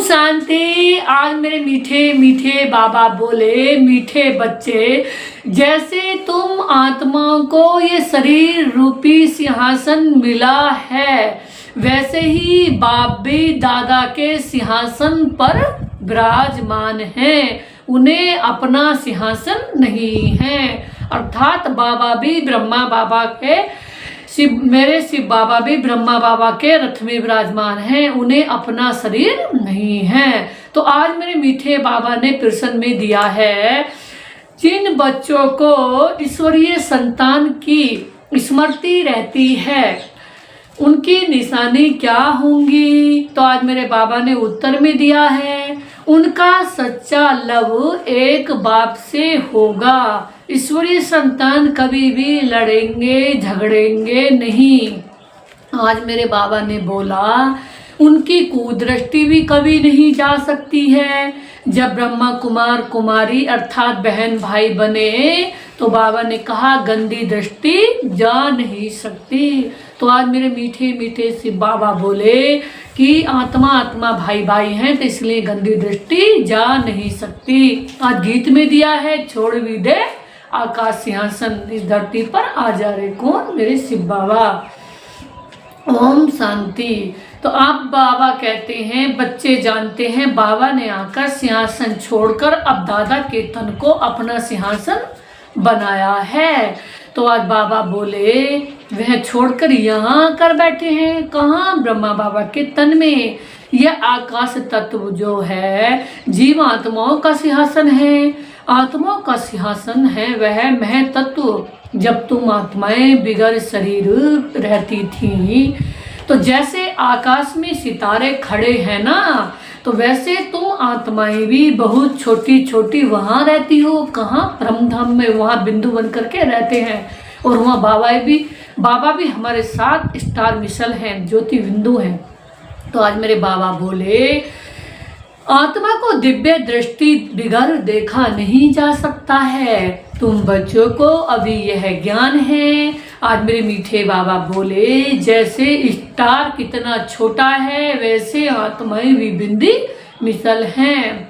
शांति। आज मेरे मीठे मीठे बाबा बोले, मीठे बच्चे, जैसे तुम आत्माओं को ये शरीर रूपी सिंहासन मिला है, वैसे ही बाप भी दादा के सिंहासन पर विराजमान हैं। उन्हें अपना सिंहासन नहीं है। अर्थात बाबा भी ब्रह्मा बाबा के मेरे शिव बाबा भी ब्रह्मा बाबा के रथ में विराजमान हैं। उन्हें अपना शरीर नहीं है। तो आज मेरे मीठे बाबा ने प्रश्न में दिया है, जिन बच्चों को ईश्वरीय संतान की स्मृति रहती है उनकी निशानी क्या होंगी? तो आज मेरे बाबा ने उत्तर में दिया है, उनका सच्चा लव एक बाप से होगा। ईश्वरीय संतान कभी भी लड़ेंगे झगड़ेंगे नहीं। आज मेरे बाबा ने बोला, उनकी कुदृष्टि भी कभी नहीं जा सकती है। जब ब्रह्मा कुमार कुमारी अर्थात बहन भाई बने तो बाबा ने कहा, गंदी दृष्टि जा नहीं सकती। तो आज मेरे मीठे मीठे से बाबा बोले कि आत्मा आत्मा भाई भाई हैं, तो इसलिए गंदी दृष्टि जा नहीं सकती। आज गीत में दिया है, छोड़ भी दे आकाश सिंहासन, इस धरती पर आ जा रे कौन? मेरे शिव बाबा। ओम शांति। तो आप बाबा कहते हैं, बच्चे जानते हैं बाबा ने आकर सिंहासन छोड़कर अब दादा के तन को अपना सिंहासन बनाया है। तो आज बाबा बोले, वह छोड़कर यहाँ आकर बैठे हैं। कहाँ? ब्रह्मा बाबा के तन में। यह आकाश तत्व जो है जीव आत्माओं का सिंहासन है। आत्माओं का सिंहासन है वह मह तत्व। जब तुम आत्माएं बिगर शरीर रहती थी, तो जैसे आकाश में सितारे खड़े हैं ना, तो वैसे तुम आत्माएं भी बहुत छोटी छोटी वहां रहती हो। कहाँ? परमधाम में, वहां बिंदु बन करके रहते हैं। और वहाँ बाबा भी हमारे साथ स्टार मिसल हैं, ज्योति बिंदु हैं। तो आज मेरे बाबा बोले, आत्मा को दिव्य दृष्टि बिगर देखा नहीं जा सकता है। तुम बच्चों को अभी यह ज्ञान है। आज मेरे मीठे बाबा बोले, जैसे स्टार कितना छोटा है वैसे आत्माएं भी बिंदी मिसल हैं।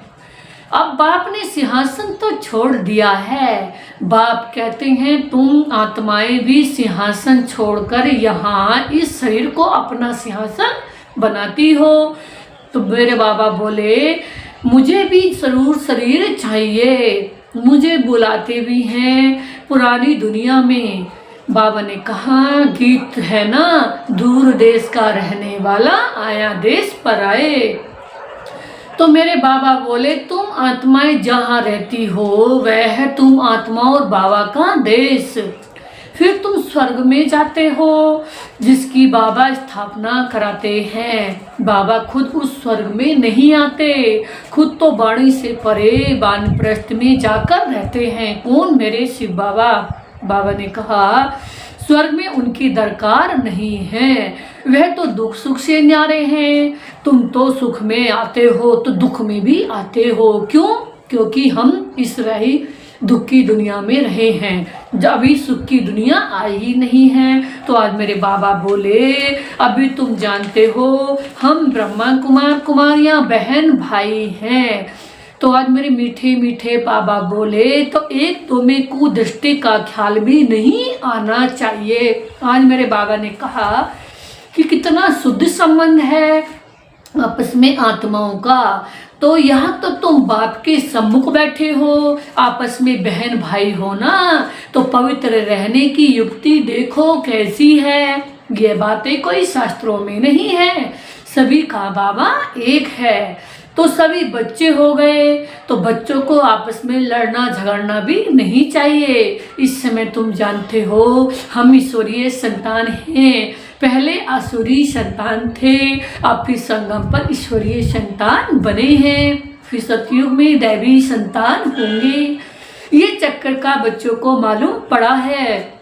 अब बाप ने सिंहासन तो छोड़ दिया है। बाप कहते हैं, तुम आत्माएं भी सिंहासन छोड़कर यहाँ इस शरीर को अपना सिंहासन बनाती हो। तो मेरे बाबा बोले, मुझे भी जरूर शरीर चाहिए। मुझे बुलाते भी हैं पुरानी दुनिया में। बाबा ने कहा, गीत है ना, दूर देश का रहने वाला आया देश पर आए। तो मेरे बाबा बोले, तुम आत्माएं जहाँ रहती हो वह है तुम आत्मा और बाबा का देश। फिर तुम स्वर्ग में जाते हो जिसकी बाबा स्थापना कराते हैं। बाबा खुद उस स्वर्ग में नहीं आते, खुद तो वाणी से परे वानप्रस्थ में जाकर रहते हैं। कौन? मेरे शिव बाबा। बाबा ने कहा, स्वर्ग में उनकी दरकार नहीं है, वह तो दुख सुख से न्यारे हैं। तुम तो सुख में आते हो तो दुख में भी आते हो। क्यों? क्योंकि हम इस रही दुख की दुनिया में रहे हैं, जब अभी सुख की दुनिया आई ही नहीं है। तो आज मेरे बाबा बोले, अभी तुम जानते हो हम ब्रह्मा कुमार कुमारियां बहन भाई हैं। तो आज मेरे मीठे मीठे बाबा बोले, तो एक तो में कुदृष्टि का ख्याल भी नहीं आना चाहिए। आज मेरे बाबा ने कहा कि कितना शुद्ध संबंध है आपस में आत्माओं का। तो यहाँ तो तुम बाप के सम्मुख बैठे हो, आपस में बहन भाई हो ना, तो पवित्र रहने की युक्ति देखो कैसी है। ये बातें कोई शास्त्रों में नहीं है, सभी का बाबा एक है। तो सभी बच्चे हो गए, तो बच्चों को आपस में लड़ना झगड़ना भी नहीं चाहिए। इस समय तुम जानते हो हम ईश्वरीय संतान हैं। पहले आसुरी संतान थे, अब फिर संगम पर ईश्वरीय संतान बने हैं, फिर सतयुग में दैवी संतान होंगे। ये चक्कर का बच्चों को मालूम पड़ा है।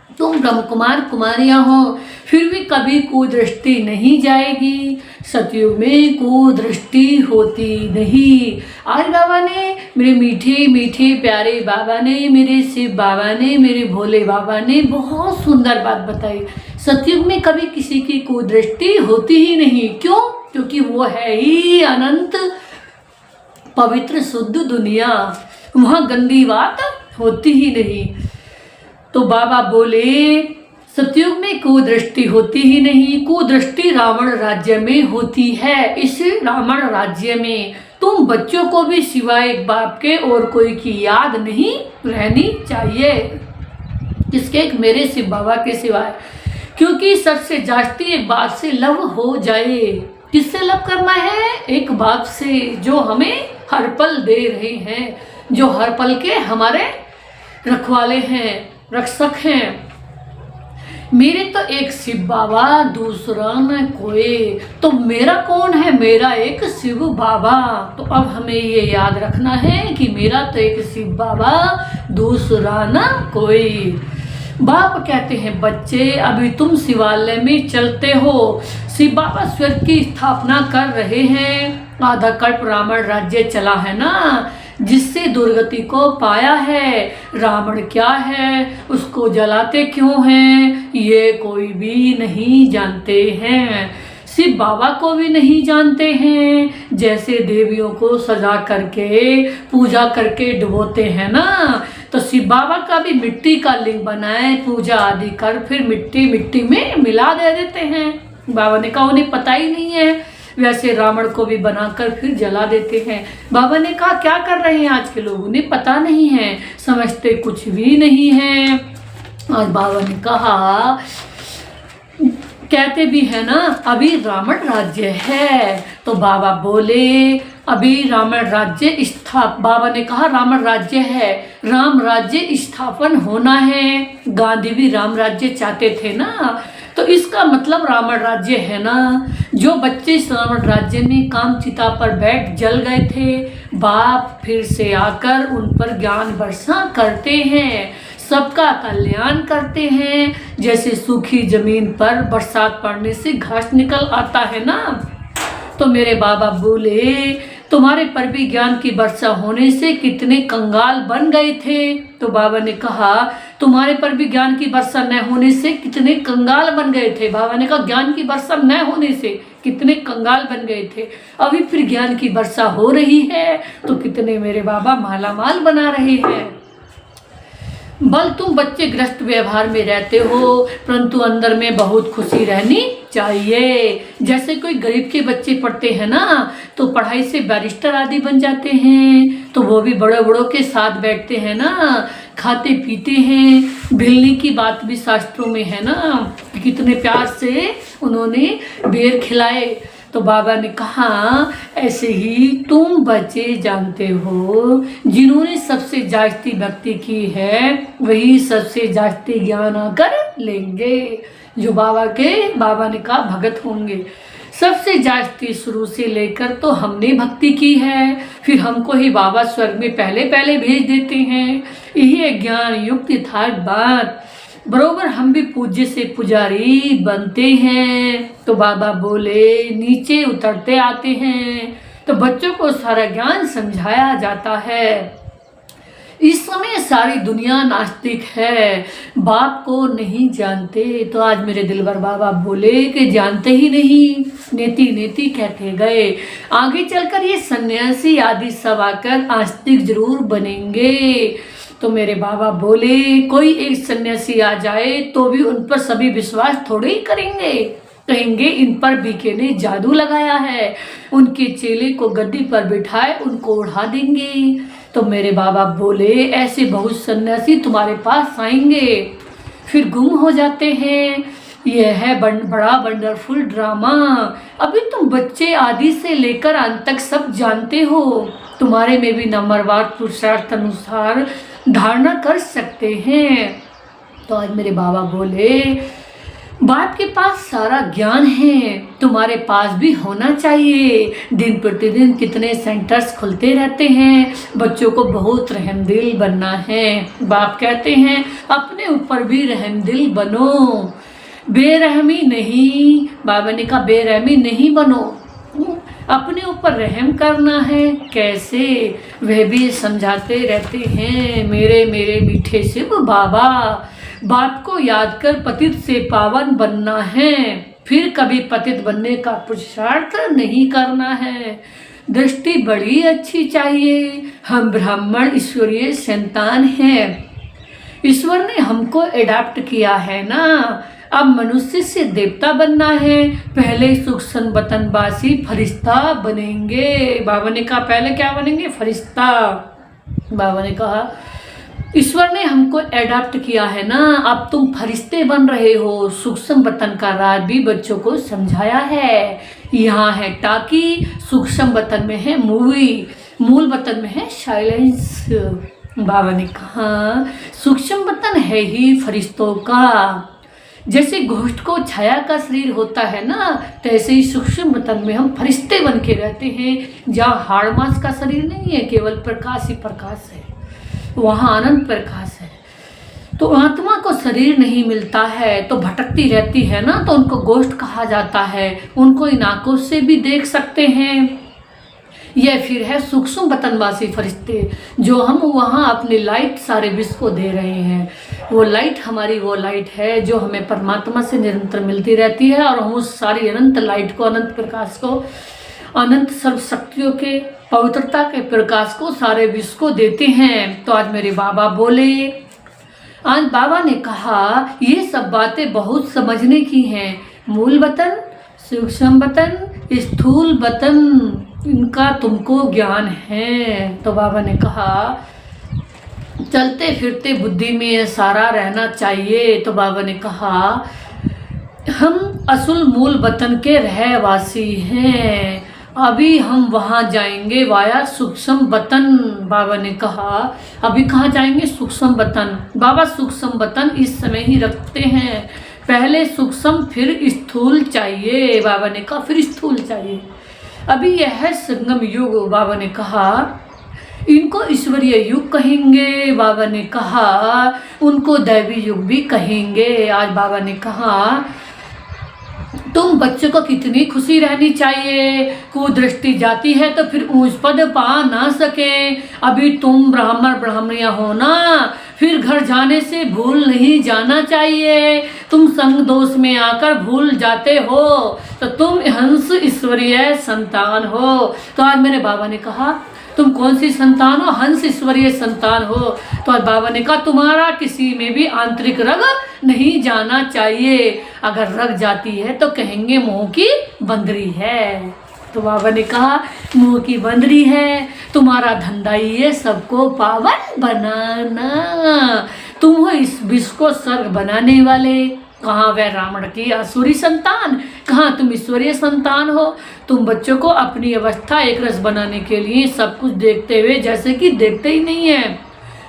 तुम ब्रह्म कुमार कुमारियां हो, फिर भी कभी कुदृष्टि नहीं जाएगी। सतयुग में कुदृष्टि होती नहीं। आज बाबा ने, मेरे मीठे मीठे प्यारे बाबा ने, मेरे शिव बाबा ने, मेरे भोले बाबा ने बहुत सुंदर बात बताई। सतयुग में कभी किसी की कुदृष्टि होती ही नहीं। क्यों? क्योंकि वो है ही अनंत पवित्र शुद्ध दुनिया, वहाँ गंदी बात होती ही नहीं। तो बाबा बोले सतयुग में कुदृष्टि होती ही नहीं, कुदृष्टि रावण राज्य में होती है। इस रावण राज्य में तुम बच्चों को भी सिवाय एक बाप के और कोई की याद नहीं रहनी चाहिए, किसके? मेरे शिव बाबा के सिवाय, क्योंकि सबसे जास्ती एक बाप से लव हो जाए। किससे लव करना है? एक बाप से, जो हमें हर पल दे रहे हैं, जो हर पल के हमारे रखवाले हैं, रक्षक हैं। मेरे तो एक शिव बाबा, दूसरा न कोई। तो मेरा कौन है? मेरा एक शिव बाबा। तो अब हमें ये याद रखना है कि मेरा तो एक शिव बाबा, दूसरा न कोई। बाप कहते हैं बच्चे अभी तुम शिवालय में चलते हो, शिव बाबा स्वर्ग की स्थापना कर रहे हैं। आधा कल्प रावण राज्य चला है ना, जिससे दुर्गति को पाया है। रावण क्या है, उसको जलाते क्यों हैं, ये कोई भी नहीं जानते हैं, शिव बाबा को भी नहीं जानते हैं। जैसे देवियों को सजा करके पूजा करके डुबोते हैं ना, तो शिव बाबा का भी मिट्टी का लिंग बनाए, पूजा आदि कर फिर मिट्टी में मिला दे देते हैं। बाबा ने कहा उन्हें पता ही नहीं है। वैसे रावण को भी बनाकर फिर जला देते हैं। बाबा ने कहा क्या कर रहे हैं आज के लोग, उन्हें पता नहीं है, समझते कुछ भी नहीं है। और बाबा ने कहा कहते भी है ना अभी रावण राज्य है। तो बाबा बोले अभी रावण राज्य बाबा ने कहा रावण राज्य है, राम राज्य स्थापन होना है। गांधी भी राम राज्य चाहते थे ना, तो इसका मतलब रावण राज्य है ना। जो बच्चे इस रावण राज्य में काम चिता पर बैठ जल गए थे, बाप फिर से आकर उन पर ज्ञान वर्षा करते हैं, सबका कल्याण करते हैं। जैसे सूखी जमीन पर बरसात पड़ने से घास निकल आता है ना, तो मेरे बाबा बोले तुम्हारे पर भी ज्ञान की वर्षा होने से कितने कंगाल बन गए थे। तो बाबा ने कहा तुम्हारे पर भी ज्ञान की वर्षा न होने से कितने कंगाल बन गए थे। बाबा ने कहा ज्ञान की वर्षा न होने से कितने कंगाल बन गए थे, अभी फिर ज्ञान की वर्षा हो रही है तो कितने मेरे बाबा मालामाल बना रहे हैं। बल तुम बच्चे ग्रस्त व्यवहार में रहते हो, परंतु अंदर में बहुत खुशी रहनी चाहिए। जैसे कोई गरीब के बच्चे पढ़ते हैं ना, तो पढ़ाई से बैरिस्टर आदि बन जाते हैं, तो वो भी बड़े बड़ों के साथ बैठते हैं ना, खाते पीते हैं। भिलने की बात भी शास्त्रों में है ना, कितने प्यार से उन्होंने बेर खिलाए। तो बाबा ने कहा ऐसे ही तुम बच्चे जानते हो, जिन्होंने सबसे जास्ती भक्ति की है वही सबसे जास्ती ज्ञान आकर लेंगे। जो बाबा ने कहा भगत होंगे। सबसे जास्ती शुरू से लेकर तो हमने भक्ति की है, फिर हमको ही बाबा स्वर्ग में पहले भेज देते हैं। यही ज्ञान युक्त यथार्थ बात, बरोबर हम भी पूज्य से पुजारी बनते हैं। तो बाबा बोले नीचे उतरते आते हैं, तो बच्चों को सारा ज्ञान समझाया जाता है। इस समय सारी दुनिया नास्तिक है, बाप को नहीं जानते। तो आज मेरे दिलबर बाबा बोले कि जानते ही नहीं, नेति नेति कहते गए। आगे चलकर ये सन्यासी आदि सब आकर आस्तिक जरूर बनेंगे। तो मेरे बाबा बोले कोई एक सन्यासी आ जाए तो भी उन पर सभी विश्वास थोड़े ही करेंगे, कहेंगे इन पर बीके ने जादू लगाया है, उनके चेले को गद्दी पर बिठाए उनको उड़ा देंगे। तो मेरे बाबा बोले ऐसे बहुत सन्यासी तुम्हारे पास आएंगे, फिर गुम हो जाते हैं। यह है बड़ा वंडरफुल ड्रामा। अभी तुम बच्चे आदि से लेकर अंत तक सब जानते हो, तुम्हारे में भी नंबरवार पुरुषार्थ अनुसार धारणा कर सकते हैं। तो आज मेरे बाबा बोले बाप के पास सारा ज्ञान है, तुम्हारे पास भी होना चाहिए। दिन प्रतिदिन कितने सेंटर्स खुलते रहते हैं, बच्चों को बहुत रहमदिल बनना है। बाप कहते हैं अपने ऊपर भी रहमदिल बनो, बेरहमी नहीं। बाबा ने कहा बेरहमी नहीं बनो, अपने ऊपर रहम करना है। कैसे? वह भी समझाते रहते हैं। मेरे मीठे शिव बाबा, बाप को याद कर पतित से पावन बनना है, फिर कभी पतित बनने का पुरुषार्थ नहीं करना है। दृष्टि बड़ी अच्छी चाहिए, हम ब्राह्मण ईश्वरीय संतान हैं, ईश्वर ने हमको अडॉप्ट किया है ना, अब मनुष्य से देवता बनना है, पहले सूक्ष्म बतनवासी फरिश्ता बनेंगे। बाबा ने कहा पहले क्या बनेंगे? फरिश्ता। बाबा ने कहा ईश्वर ने हमको अडॉप्ट किया है ना, अब तुम फरिश्ते बन रहे हो। सूक्ष्म बतन का राज भी बच्चों को समझाया है। यहाँ है टाकी, सूक्ष्म बतन में है मूवी, मूल बतन में है साइलेंस। बाबा ने कहा सूक्ष्म बतन है ही फरिश्तों का। जैसे घोष्ट को छाया का शरीर होता है ना, तैसे ही सूक्ष्म बतन में हम फरिश्ते बन के रहते हैं, जहाँ हाड़ मांस का शरीर नहीं है, केवल प्रकाश ही प्रकाश है, वहाँ अनंत प्रकाश है। तो आत्मा को शरीर नहीं मिलता है तो भटकती रहती है ना, तो उनको गोष्ठ कहा जाता है। उनको इन आंखों से भी देख सकते हैं। यह फिर है सूक्ष्म बतनवासी फरिश्ते, जो हम वहाँ अपनी लाइट सारे विश्व को दे रहे हैं। वो लाइट हमारी वो लाइट है जो हमें परमात्मा से निरंतर मिलती रहती है, और हम उस सारी अनंत लाइट को, अनंत प्रकाश को, अनंत सर्व शक्तियों के पवित्रता के प्रकाश को सारे विश्व को देते हैं। तो आज मेरे बाबा बोले, आज बाबा ने कहा ये सब बातें बहुत समझने की हैं। मूल बतन, सूक्ष्म बतन, स्थूल बतन, इनका तुमको ज्ञान है। तो बाबा ने कहा चलते फिरते बुद्धि में सारा रहना चाहिए। तो बाबा ने कहा हम असल मूल बतन के रहवासी हैं, अभी हम वहाँ जाएंगे वाया सूक्ष्म बतन। बाबा ने कहा अभी कहाँ जाएंगे? सूक्ष्म बतन। बाबा सूक्ष्म बतन इस समय ही रखते हैं, पहले सूक्ष्म फिर स्थूल चाहिए। बाबा ने कहा फिर स्थूल चाहिए। अभी यह है संगम युग। बाबा ने कहा इनको ईश्वरीय युग कहेंगे। बाबा ने कहा उनको दैवी युग भी कहेंगे। आज बाबा ने कहा तुम बच्चों को कितनी खुशी रहनी चाहिए, कुदृष्टि जाती है तो फिर ऊंच पद पा ना सके। अभी तुम ब्राह्मण ब्राह्मणियां हो ना, फिर घर जाने से भूल नहीं जाना चाहिए। तुम संग दोष में आकर भूल जाते हो तो तुम हंस ईश्वरीय संतान हो। तो आज मेरे बाबा ने कहा तुम कौन सी संतान हो? हंस ईश्वरीय संतान हो। तो आज बाबा ने कहा तुम्हारा किसी में भी आंतरिक रग नहीं जाना चाहिए, अगर रग जाती है तो कहेंगे मुंह की बंदरी है। तो बाबा ने कहा मुंह की बंदरी है, तुम्हारा धंधा ही है सबको पावन बनाना। तुम हो इस विश्व को स्वर्ग बनाने वाले। कहाँ वह रावण की असुरी संतान, कहाँ तुम ईश्वरीय संतान हो। तुम बच्चों को अपनी अवस्था एक रस बनाने के लिए सब कुछ देखते हुए जैसे कि देखते ही नहीं है।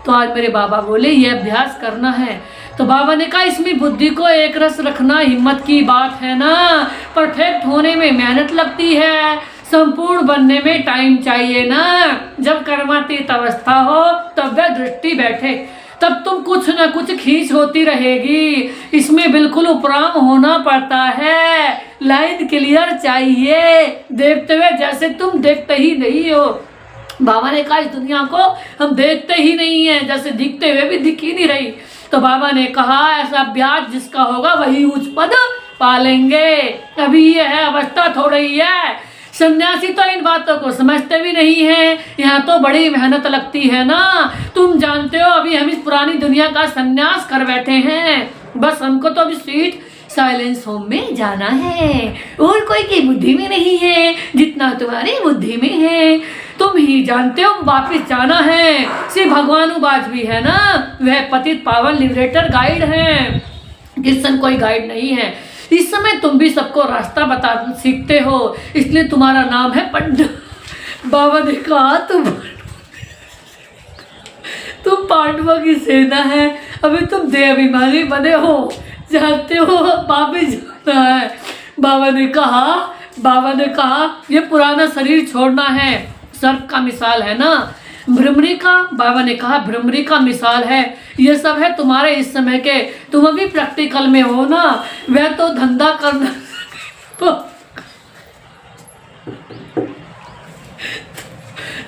तो आज मेरे बाबा बोले ये अभ्यास करना है। तो बाबा ने कहा इसमें बुद्धि को एक रस रखना हिम्मत की बात है ना, परफेक्ट होने में मेहनत लगती है, संपूर्ण बनने में टाइम चाहिए ना। जब कर्मातीत अवस्था हो तब वह दृष्टि बैठे, तब तुम कुछ न कुछ खींच होती रहेगी। इसमें बिल्कुल उपराम होना पड़ता है, लाइन क्लियर चाहिए, देखते हुए जैसे तुम देखते ही नहीं हो। बाबा ने कहा इस दुनिया को हम देखते ही नहीं है, जैसे दिखते हुए भी दिख ही नहीं रही। तो बाबा ने कहा ऐसा अभ्यास जिसका होगा वही उच्च पद पालेंगे। अभी यह है अवस्था थोड़ी है, सन्यासी तो इन बातों को समझते भी नहीं है, यहाँ तो बड़ी मेहनत लगती है ना। तुम जानते हो अभी हम इस पुरानी दुनिया का सन्यास कर बैठे हैं, बस हमको तो अभी स्वीट साइलेंस होम में जाना है, और कोई की बुद्धि में नहीं है जितना तुम्हारी बुद्धि में है। तुम ही जानते हो वापिस जाना है। श्री भगवान बाजवी है ना, वह पतित पावन लिबरेटर गाइड है, कृष्ण कोई गाइड नहीं है। इस समय तुम भी सबको रास्ता बता सीखते हो, इसलिए तुम्हारा नाम है पंडित। बाबा ने कहा तुम पांडवों की सेना है, अभी तुम देहाभिमानी बने हो, जानते हो वापिस जाना है। बाबा ने कहा ये पुराना शरीर छोड़ना है। सर्प का मिसाल है ना, भ्रमरी का, बाबा ने कहा भ्रमरी का मिसाल है। ये सब है तुम्हारे इस समय के, तुम अभी प्रैक्टिकल में हो ना, वह तो धंधा करना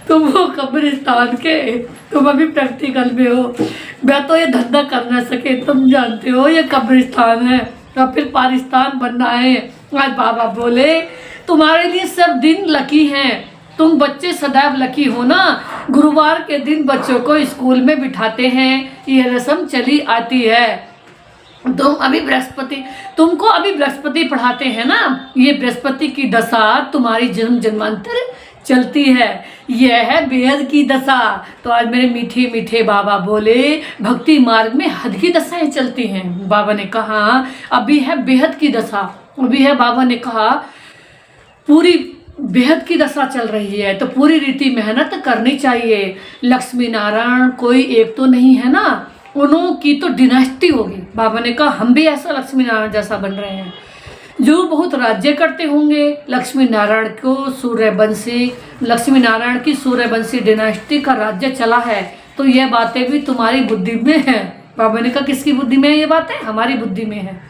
तुम हो कब्रिस्तान के, तुम अभी प्रैक्टिकल में हो, वह तो ये धंधा कर ना सके। तुम जानते हो ये कब्रिस्तान है और फिर पाकिस्तान बनना है। आज बाबा बोले तुम्हारे लिए सब दिन लकी हैं, तुम बच्चे सदैव लकी हो ना, गुरुवार के दिन बच्चों को स्कूल में बिठाते हैं, ये रस्म चली आती है। तुमको अभी बृहस्पति पढ़ाते हैं ना, ये बृहस्पति की दशा तुम्हारी जन्म जन्मांतर चलती है, यह है बेहद की दशा। तो आज मेरे मीठे मीठे बाबा बोले भक्ति मार्ग में हद की दशाएं चलती हैं। बाबा ने कहा अभी है बेहद की दशा, अभी है, बाबा ने कहा पूरी बेहद की दशा चल रही है, तो पूरी रीति मेहनत करनी चाहिए। लक्ष्मी नारायण कोई एक तो नहीं है ना, उन्हों की तो डिनास्टी होगी। बाबा ने कहा हम भी ऐसा लक्ष्मी नारायण जैसा बन रहे हैं, जो बहुत राज्य करते होंगे। लक्ष्मी नारायण को सूर्यवंशी, लक्ष्मी नारायण की सूर्यवंशी डिनास्टी का राज्य चला है, तो यह बातें भी तुम्हारी बुद्धि में है। बाबा ने कहा किसकी बुद्धि में है ये बातें? हमारी बुद्धि में है।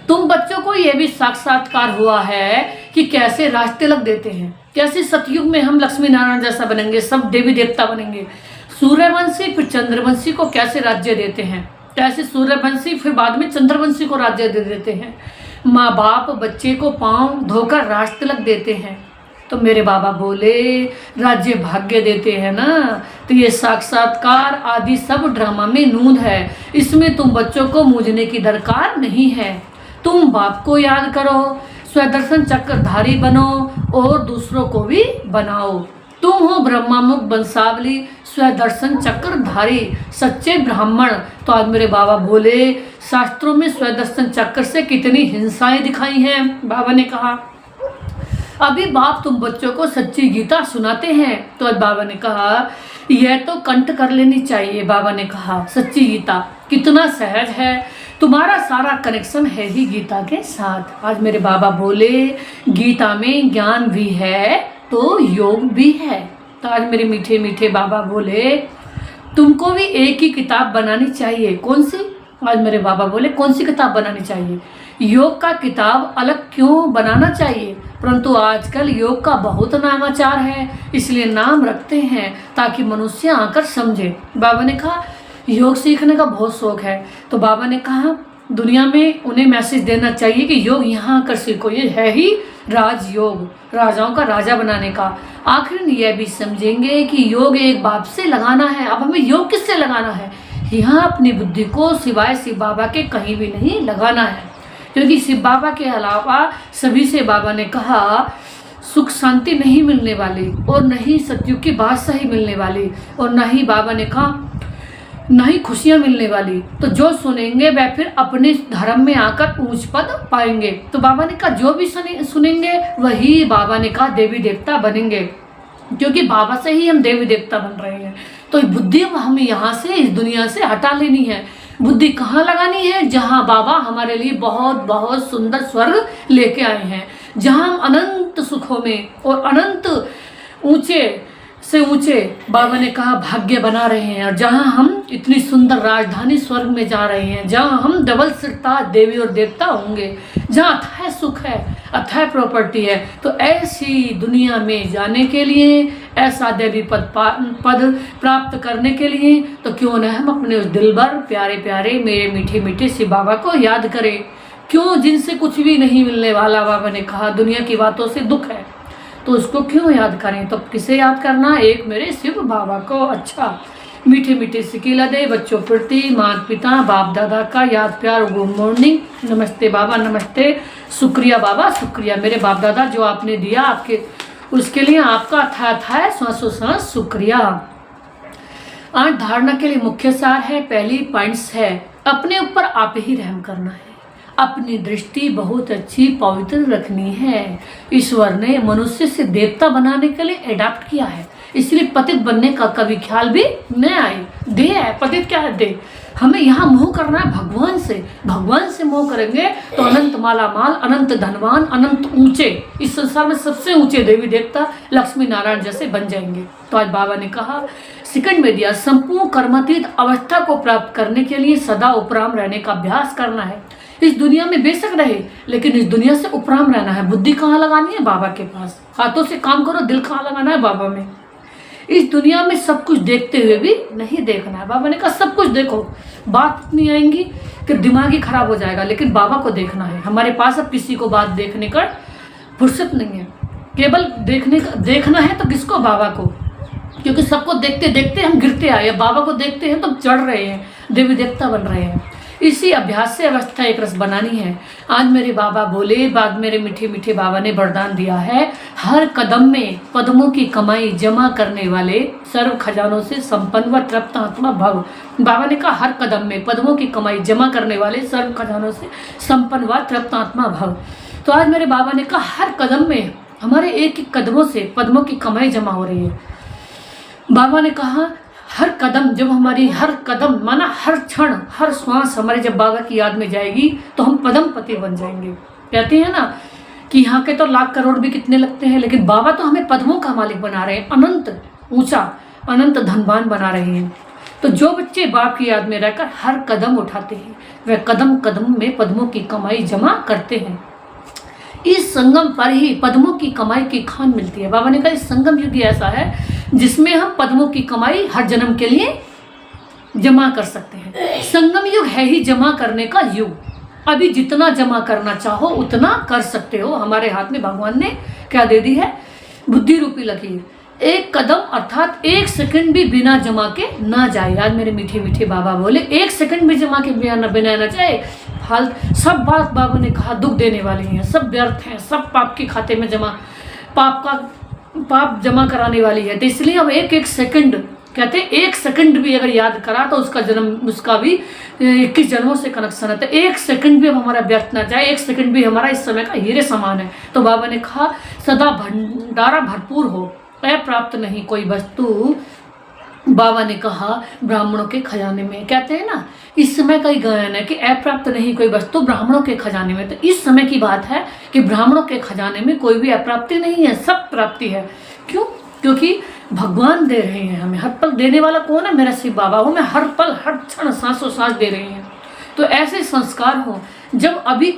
तुम बच्चों को यह भी साक्षात्कार हुआ है कि कैसे राज तिलक देते हैं, कैसे सतयुग में हम लक्ष्मी नारायण जैसा बनेंगे, सब देवी देवता बनेंगे। सूर्यवंशी फिर चंद्रवंशी को कैसे राज्य देते हैं, कैसे सूर्यवंशी फिर बाद में चंद्रवंशी को राज्य दे देते हैं। माँ बाप बच्चे को पांव धोकर राज तिलक देते हैं, तो मेरे बाबा बोले राज्य भाग्य देते हैं ना। तो ये साक्षात्कार आदि सब ड्रामा में नूंद है, इसमें तुम बच्चों को मूझने की दरकार नहीं है। तुम बाप को याद करो, स्वदर्शन चक्रधारी बनो और दूसरों को भी बनाओ। तुम हो ब्रह्मामुख वंशावली, स्वदर्शन चक्रधारी, सच्चे ब्राह्मण। तो आज मेरे बाबा बोले शास्त्रों में स्वदर्शन चक्र से कितनी हिंसाएं दिखाई हैं। बाबा ने कहा अभी बाप तुम बच्चों को सच्ची गीता सुनाते हैं, तो आज बाबा ने कहा यह तो कंठ कर लेनी चाहिए। बाबा ने कहा सच्ची गीता कितना सहज है, तुम्हारा सारा कनेक्शन है ही गीता के साथ। आज मेरे बाबा बोले गीता में ज्ञान भी है तो योग भी है। तो आज मेरे मीठे मीठे बाबा बोले तुमको भी एक ही किताब बनानी चाहिए। कौन सी? आज मेरे बाबा बोले कौन सी किताब बनानी चाहिए? योग का किताब अलग क्यों बनाना चाहिए, परंतु आजकल योग का बहुत नामाचार है, इसलिए नाम रखते हैं ताकि मनुष्य आकर समझे। बाबा ने कहा योग सीखने का बहुत शौक है, तो बाबा ने कहा दुनिया में उन्हें मैसेज देना चाहिए कि योग यहाँ आकर सीखो, ये है ही राजयोग, राजाओं का राजा बनाने का। आखिर यह भी समझेंगे कि योग एक बाप से लगाना है। अब हमें योग किससे लगाना है? यहाँ अपनी बुद्धि को सिवाय शिव बाबा के कहीं भी नहीं लगाना है, क्योंकि शिव बाबा के अलावा सभी से बाबा ने कहा सुख शांति नहीं मिलने वाली, और नहीं सतयुग की बादशाही मिलने वाली, और न ही बाबा ने कहा न ही खुशियां मिलने वाली। तो जो सुनेंगे वह फिर अपने धर्म में आकर ऊंच पद पाएंगे। तो बाबा ने कहा जो भी सुनेंगे वही बाबा ने कहा देवी देवता बनेंगे, क्योंकि बाबा से ही हम देवी देवता बन रहे हैं। तो बुद्धि हमें यहाँ से इस दुनिया से हटा लेनी है। बुद्धि कहाँ लगानी है? जहाँ बाबा हमारे लिए बहुत बहुत सुंदर स्वर्ग लेके आए हैं, जहाँ हम अनंत सुखों में और अनंत ऊंचे से ऊंचे बाबा ने कहा भाग्य बना रहे हैं, और जहाँ हम इतनी सुंदर राजधानी स्वर्ग में जा रहे हैं, जहाँ हम डबल सिरताज देवी और देवता होंगे, जहाँ अथाह सुख है, अथाह प्रॉपर्टी है। तो ऐसी दुनिया में जाने के लिए, ऐसा देवी पद प्राप्त करने के लिए, तो क्यों न हम अपने उस दिलबर प्यारे प्यारे मेरे मीठे मीठे शिव बाबा को याद करें। क्यों? जिनसे कुछ भी नहीं मिलने वाला, बाबा ने कहा दुनिया की बातों से दुख है, तो उसको क्यों याद करें? तो किसे याद करना? एक मेरे शिव बाबा को। अच्छा मीठे मीठे सिकीला दे बच्चों प्रति माता पिता बाप दादा का याद प्यार, गुड मॉर्निंग, नमस्ते बाबा, नमस्ते, शुक्रिया बाबा, शुक्रिया मेरे बाप दादा जो आपने दिया, आपके उसके लिए आपका अथाह सांसों सांस शुक्रिया। आज धारणा के लिए मुख्य सार है, पहली पॉइंट्स है अपने ऊपर आप ही रहम करना है, अपनी दृष्टि बहुत अच्छी पवित्र रखनी है। ईश्वर ने मनुष्य से देवता बनाने के लिए एडाप्ट किया है, इसलिए पतित बनने का कभी ख्याल भी न आए। दे है पतित, क्या है दे? हमें यहाँ मोह करना है भगवान से। भगवान से मोह करेंगे तो अनंत माला माल, अनंत धनवान, अनंत ऊंचे, इस संसार में सबसे ऊंचे देवी देवता लक्ष्मी नारायण जैसे बन जाएंगे। तो आज बाबा ने कहा सेकंड में दिया संपूर्ण कर्मातीत अवस्था को प्राप्त करने के लिए सदा उपराम रहने का अभ्यास करना है। इस दुनिया में बेशक रहे, लेकिन इस दुनिया से उपराम रहना है। बुद्धि कहाँ लगानी है? बाबा के पास। हाथों से काम करो, दिल कहाँ लगाना है? बाबा में। इस दुनिया में सब कुछ देखते हुए भी नहीं देखना है। बाबा ने कहा सब कुछ देखो, बात इतनी आएंगी कि दिमाग ही खराब हो जाएगा, लेकिन बाबा को देखना है। हमारे पास अब किसी को बात देखने का फुर्सत नहीं है। केवल देखना है तो किसको? बाबा को, क्योंकि सबको देखते देखते हम गिरते आए, बाबा को देखते हैं तो चढ़ रहे हैं, देवी देवता बन रहे हैं। इसी अभ्यास से अवस्था एक रस बनानी है। आज मेरे बाबा बोले, बाद मेरे मीठे मीठे बाबा ने वरदान दिया है, हर कदम में पद्मों की कमाई जमा करने वाले सर्व खजानों से संपन्न व तृप्त आत्मा भव। बाबा ने कहा हर कदम में पद्मों की कमाई जमा करने वाले सर्व खजानों से संपन्न व तृप्त आत्मा भव। तो आज मेरे बाबा ने कहा हर कदम में हमारे एक एक कदमों से पद्मों की कमाई जमा हो रही है। बाबा ने कहा हर कदम, जब हमारी हर कदम माना हर क्षण हर श्वास हमारे जब बाबा की याद में जाएगी तो हम पद्मपति बन जाएंगे। कहते हैं ना कि यहाँ के तो लाख करोड़ भी कितने लगते हैं, लेकिन बाबा तो हमें पद्मों का मालिक बना रहे हैं, अनंत ऊंचा अनंत धनवान बना रहे हैं। तो जो बच्चे बाप की याद में रहकर हर कदम उठाते हैं वह कदम कदम में पद्मों की कमाई जमा करते हैं। इस संगम पर ही पद्मों की कमाई की खान मिलती है। बाबा ने कहा इस संगम युग ऐसा है जिसमें हम पद्मों की कमाई हर जन्म के लिए जमा कर सकते हैं। संगम युग है ही जमा करने का युग। अभी जितना जमा करना चाहो उतना कर सकते हो। हमारे हाथ में भगवान ने क्या दे दी है? बुद्धि रूपी लकीर। एक कदम अर्थात एक सेकंड भी बिना जमा के ना जाए। आज मेरे मीठे मीठे बाबा बोले एक सेकंड भी जमा के बिना ना जाए। हाल सब बात बाबा ने कहा दुख देने वाली हैं, सब व्यर्थ हैं, सब पाप के खाते में जमा, पाप जमा कराने वाली है। तो इसलिए अब एक एक सेकंड, कहते हैं एक सेकंड भी अगर याद करा तो उसका भी 21 जन्मों से कनेक्शन है। तो एक सेकंड भी अब हमारा व्यर्थ ना जाए, एक सेकंड भी हमारा इस समय का हीरे समान है। तो बाबा ने कहा सदा भंडारा भरपूर हो, अप्राप्त नहीं कोई वस्तु। बाबा ने कहा ब्राह्मणों के खजाने में, कहते हैं ना इस समय का ही गायन है कि अप्राप्त नहीं कोई वस्तु ब्राह्मणों के खजाने में। तो इस समय की बात है कि ब्राह्मणों के खजाने में कोई भी अप्राप्ति नहीं है, सब प्राप्ति है। क्यों? क्योंकि भगवान दे रहे हैं हमें। हर पल देने वाला कौन है? मेरा शिव बाबा। वो मैं हर पल हर क्षण सांसों सांस दे रहे हैं। तो ऐसे संस्कार हो जब अभी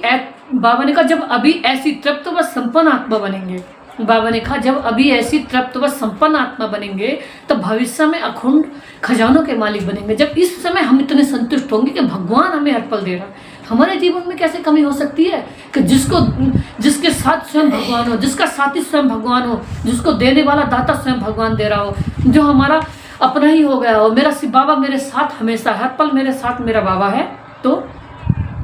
बाबा ने कहा जब अभी ऐसी तृप्त व संपन्न आत्मा बनेंगे। बाबा ने कहा जब अभी ऐसी तृप्त व संपन्न आत्मा बनेंगे तो भविष्य में अखंड खजानों के मालिक बनेंगे। जब इस समय हम इतने संतुष्ट होंगे कि भगवान हमें हर पल दे रहा है, हमारे जीवन में कैसे कमी हो सकती है कि जिसके साथ स्वयं भगवान हो, जिसका साथी स्वयं भगवान हो, जिसको देने वाला दाता स्वयं भगवान दे रहा हो, जो हमारा अपना ही हो गया हो। मेरा शिव बाबा मेरे साथ हमेशा हर पल मेरे साथ मेरा बाबा है, तो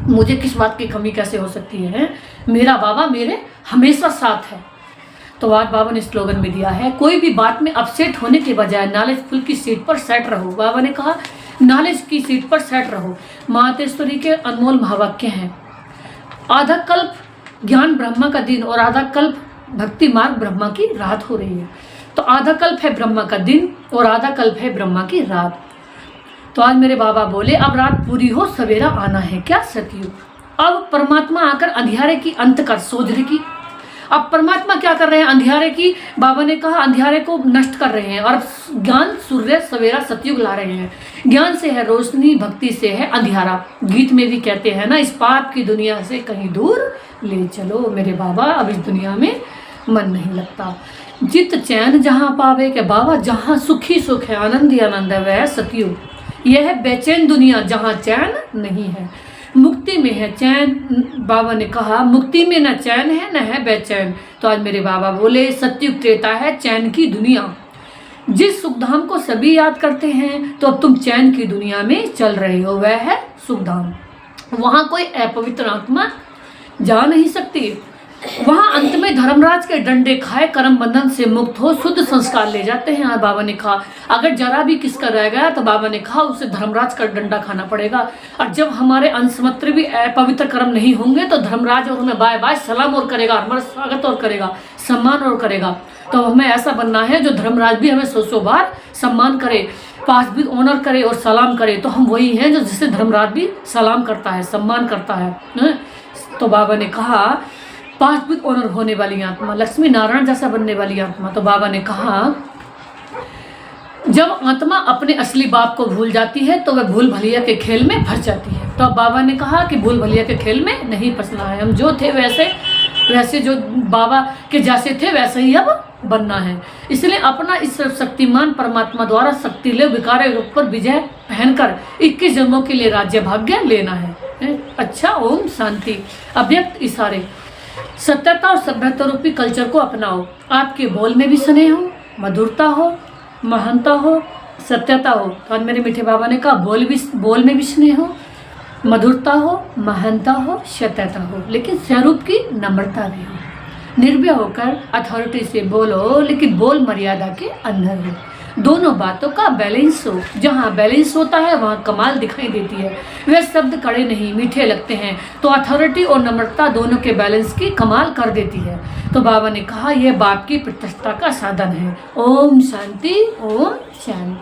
मुझे किस बात की कमी कैसे हो सकती है? मेरा बाबा मेरे हमेशा साथ है। तो आज बाबा ने स्लोगन में दिया है कोई भी बात में अपसेट होने के बजाय नॉलेजफुल की सीट पर सेट रहो। बाबा ने कहा नॉलेज की सीट पर सेट रहो। मातेश्वरी के अनमोल महावाक्य हैं। आधा कल्प ज्ञान ब्रह्मा का दिन और आधा कल्प भक्ति मार्ग ब्रह्मा की रात हो रही है। तो आधा कल्प है ब्रह्मा का दिन और आधा कल्प है ब्रह्मा की रात। तो आज मेरे बाबा बोले अब रात पूरी हो सवेरा आना है। क्या सतयुग? अब परमात्मा आकर अंधियारे की अंत कर सोजरे की। अब परमात्मा क्या कर रहे हैं? अंधियारे की, बाबा ने कहा अंधियारे को नष्ट कर रहे हैं और ज्ञान सूर्य सवेरा सतयुग ला रहे हैं। ज्ञान से है रोशनी, भक्ति से है अंधियारा। गीत में भी कहते हैं ना इस पाप की दुनिया से कहीं दूर ले चलो मेरे बाबा, अब इस दुनिया में मन नहीं लगता। जित चैन जहाँ पावे के बाबा, जहाँ सुखी सुख है आनंद ही आनंद है वह सतयुग। यह है बेचैन दुनिया जहाँ चैन नहीं है, मुक्ति में है चैन। बाबा ने कहा मुक्ति में न चैन है न है बेचैन। तो आज मेरे बाबा बोले सतयुग त्रेता है चैन की दुनिया। जिस सुखधाम को सभी याद करते हैं तो अब तुम चैन की दुनिया में चल रहे हो, वह है सुखधाम। वहां कोई अपवित्र आत्मा जा नहीं सकती। वहां अंत में धर्मराज के डंडे खाए कर्म बंधन से मुक्त हो शुद्ध संस्कार ले जाते हैं। बाबा ने कहा अगर जरा भी किसका रह गया तो बाबा ने कहा उसे धर्मराज का डंडा खाना पड़ेगा। और जब हमारे अंशमात्र भी पवित्र कर्म नहीं होंगे तो धर्मराज और हमें बाय बाय सलाम और करेगा, हमारा स्वागत और करेगा, सम्मान और करेगा। तो हमें ऐसा बनना है जो धर्मराज भी हमें 100 बार सम्मान करे, पास भी ऑनर करे और सलाम करे। तो हम वही हैं जो जिससे धर्मराज भी सलाम करता है, सम्मान करता है। तो बाबा ने कहा पास भी ऑनर होने वाली आत्मा, लक्ष्मी नारायण जैसा बनने वाली आत्मा। तो बाबा ने कहा जब आत्मा अपने असली बाप को भूल जाती है तो वह भूल भलिया के खेल में फंस जाती है। तो अब बाबा ने कहा कि भूल भलिया के खेल में नहीं फंसना है। हम जो थे वैसे जो बाबा के जैसे थे वैसे ही अब बनना है। इसलिए अपना इस शक्तिमान परमात्मा द्वारा शक्ति ले विकार रूप पर विजय पहनकर 21 जन्मों के लिए राज्य भाग्य लेना है। अच्छा, ओम शांति। अव्यक्त इशारे सत्यता और सभ्यता रूपी कल्चर को अपनाओ। आपके बोल में भी स्नेह हो, मधुरता हो, महानता हो, सत्यता हो। तो आज मेरे मीठे बाबा ने कहा बोल में भी स्नेह हो, मधुरता हो, महानता हो, सत्यता हो, लेकिन स्वरूप की नम्रता भी हो। निर्भय होकर अथॉरिटी से बोलो, लेकिन बोल मर्यादा के अंदर हो। दोनों बातों का बैलेंस हो। जहाँ बैलेंस होता है वहाँ कमाल दिखाई देती है। वे शब्द कड़े नहीं मीठे लगते हैं, तो अथॉरिटी और नम्रता दोनों के बैलेंस की कमाल कर देती है। तो बाबा ने कहा यह बाप की प्रतिष्ठा का साधन है। ओम शांति, ओम शांति।